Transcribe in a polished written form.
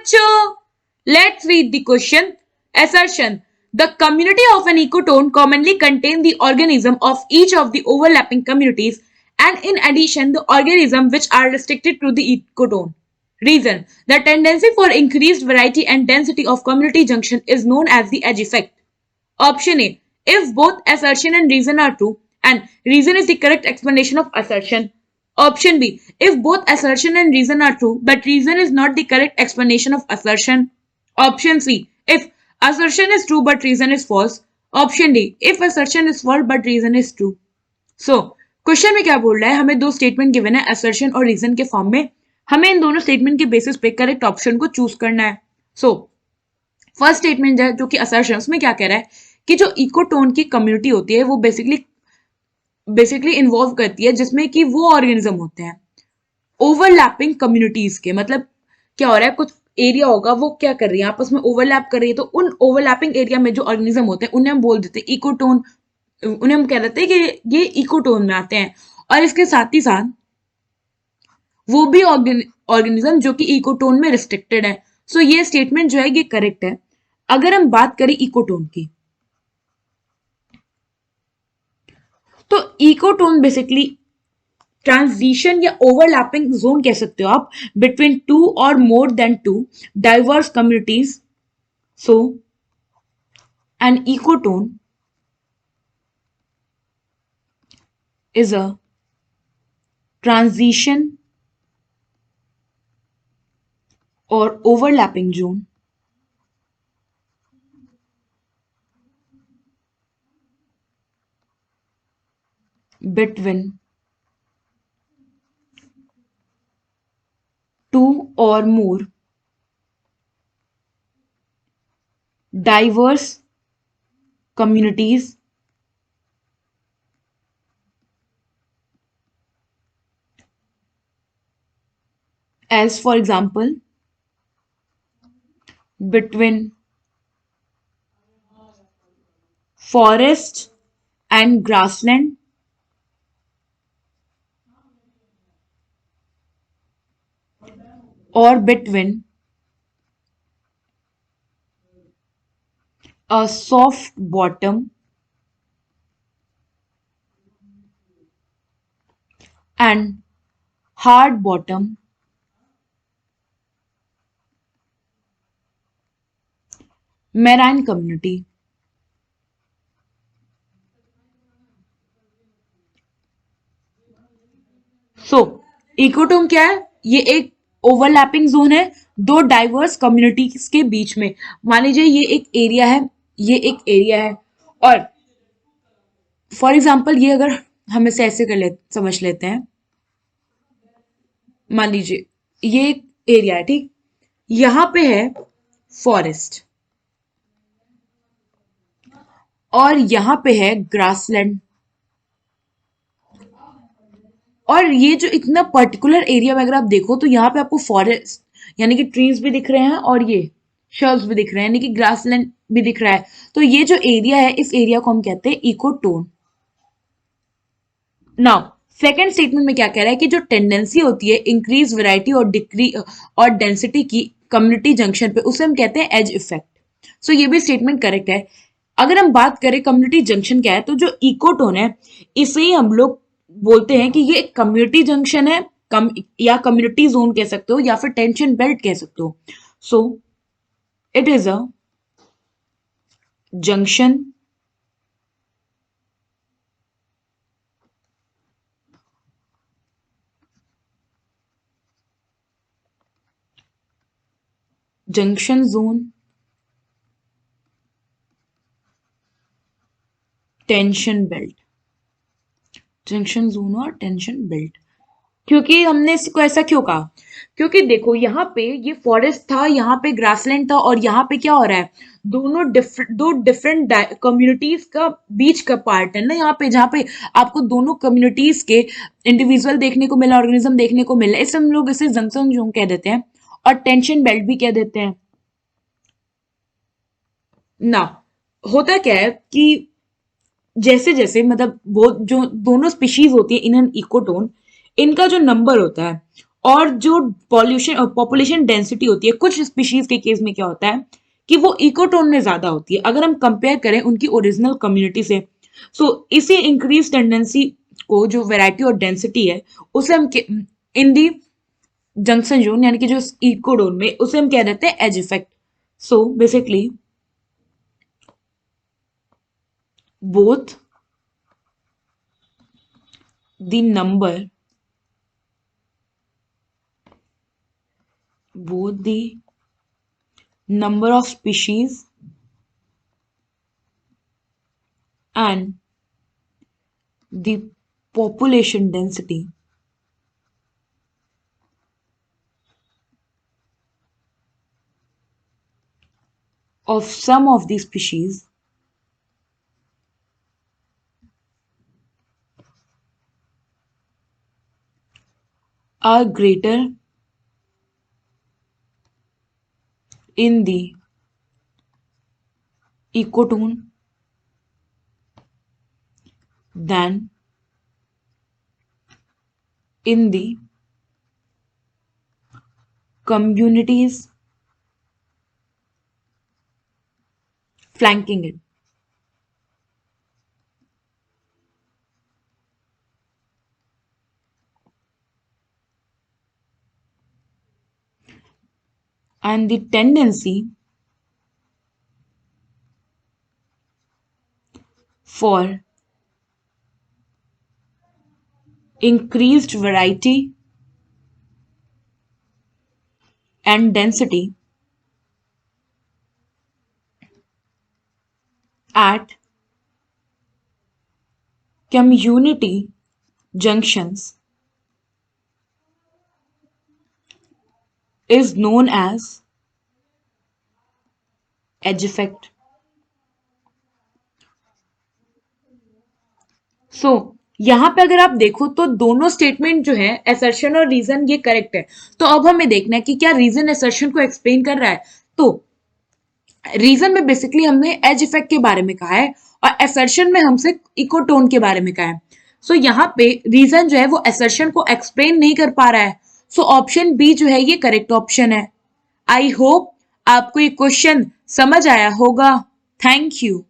बच्चों, let's read the question. Assertion: the community of an ecotone commonly contain the organism of each of the overlapping communities, and in addition the organism which are restricted to the ecotone. Reason: the tendency for increased variety and density of community junction is known as the edge effect. Option A: if both assertion and reason are true, and reason is the correct explanation of assertion. Option B: if both assertion and reason are true, but reason is not the correct explanation of assertion. Option C: if assertion is true but reason is false. Option D: if assertion is false but reason is true. So question में क्या बोल रहा है, हमें दो statement given है assertion और reason के फॉर्म में, हमें इन दोनों स्टेटमेंट के बेसिस पे करेक्ट ऑप्शन को चूज करना है. सो फर्स्ट स्टेटमेंट है जो कि असर्शन, उसमें क्या कह रहा है कि जो इकोटोन की कम्युनिटी होती है वो बेसिकली इन्वॉल्व करती है जिसमें कि वो ऑर्गेनिज्म होते हैं ओवरलैपिंग कम्युनिटीज के. मतलब क्या हो रहा है, कुछ एरिया होगा वो क्या कर रही है आपस में ओवरलैप कर रही है, तो उन ओवरलैपिंग एरिया में जो ऑर्गेनिज्म होते हैं उन्हें हम बोल देते हैं इकोटोन, उन्हें हम कह देते हैं कि ये इकोटोन में आते हैं. और इसके साथ ही साथ वो भी ऑर्गेनिज्म जो कि इकोटोन में रिस्ट्रिक्टेड है. सो ये स्टेटमेंट जो है ये करेक्ट है. अगर हम बात करें इकोटोन की, तो इकोटोन बेसिकली ट्रांजिशन या ओवरलैपिंग जोन कह सकते हो आप बिटवीन टू और more than two diverse communities. So an ecotone is a transition or overlapping zone between two or more diverse communities as for example between forest and grassland, or between a soft bottom and hard bottom marine community. So ecotone क्या है, ये एक overlapping zone है दो diverse communities के बीच में. मान लीजिए ये एक एरिया है, ये एक एरिया है, और फॉर एग्जांपल ये अगर हम इसे ऐसे समझ लेते हैं, मान लीजिए ये एक एरिया है, ठीक, यहां पे है फॉरेस्ट और यहां पे है ग्रासलैंड, और ये जो इतना पर्टिकुलर एरिया में अगर आप देखो तो यहाँ पे आपको फॉरेस्ट यानी कि ट्रीज भी दिख रहे हैं और ये शर्ब्स भी दिख रहे हैं यानी कि ग्रासलैंड भी दिख रहा है. तो ये जो एरिया है इस एरिया को हम कहते हैं इकोटोन. नाउ सेकेंड स्टेटमेंट में क्या कह रहा है कि जो टेंडेंसी होती है इंक्रीज वैरायटी और डिक्री और डेंसिटी की कम्युनिटी जंक्शन पे, उसे हम कहते हैं एज इफेक्ट. सो ये भी स्टेटमेंट करेक्ट है. अगर हम बात करें कम्युनिटी जंक्शन क्या है, तो जो इकोटोन है इसे ही हम लोग बोलते हैं कि ये एक कम्युनिटी जंक्शन है, या कम्युनिटी जोन कह सकते हो या फिर टेंशन बेल्ट कह सकते हो. So it is a junction zone tension belt, junction zone और टेंशन बेल्ट. क्योंकि हमने इसको ऐसा क्यों कहा, क्योंकि देखो यहाँ पे ये फॉरेस्ट था, यहाँ पे ग्रासलैंड था, और यहाँ पे क्या हो रहा है, दो डिफरेंट कम्युनिटीज का बीच का पार्ट है ना यहाँ पे, जहाँ पे आपको दोनों कम्युनिटीज के इंडिविजुअल देखने को मिला, ऑर्गेनिज्म देखने को मिला, इसलिए हम लोग इसे जंक्शन जोन कह देते हैं और टेंशन बेल्ट भी कह देते हैं ना. होता क्या है कि जैसे जैसे मतलब वो जो दोनों स्पीशीज होती है इन एन इकोटोन, इनका जो नंबर होता है और जो पॉल्यूशन पॉपुलेशन डेंसिटी होती है कुछ स्पीशीज के केस में क्या होता है कि वो इकोटोन में ज्यादा होती है अगर हम कंपेयर करें उनकी ओरिजिनल कम्युनिटी से। सो इसी इंक्रीज टेंडेंसी को जो वैरायटी और डेंसिटी है उसे हम इन दी जंक्शन जोन यानी कि जो इकोडोन में उसे हम कह देते हैं edge effect. So basically both the number both the number of species and the population density of some of the species are greater in the ecotone than in the communities flanking it. And the tendency for increased variety and density at community junctions is known as edge effect. सो यहाँ पे अगर आप देखो तो दोनों statement जो है assertion और रीजन ये करेक्ट है। तो अब हमें देखना है कि क्या रीजन असर्शन को एक्सप्लेन कर रहा है। तो रीजन में बेसिकली हमने एज इफेक्ट के बारे में कहा है और असर्शन में हमसे इकोटोन के बारे में कहा है। सो यहाँ पे रीजन जो है वो असर्शन को एक्सप्लेन नहीं कर पा रहा है। सो ऑप्शन बी जो है ये करेक्ट ऑप्शन है। आई होप आपको ये क्वेश्चन समझ आया होगा। Thank you.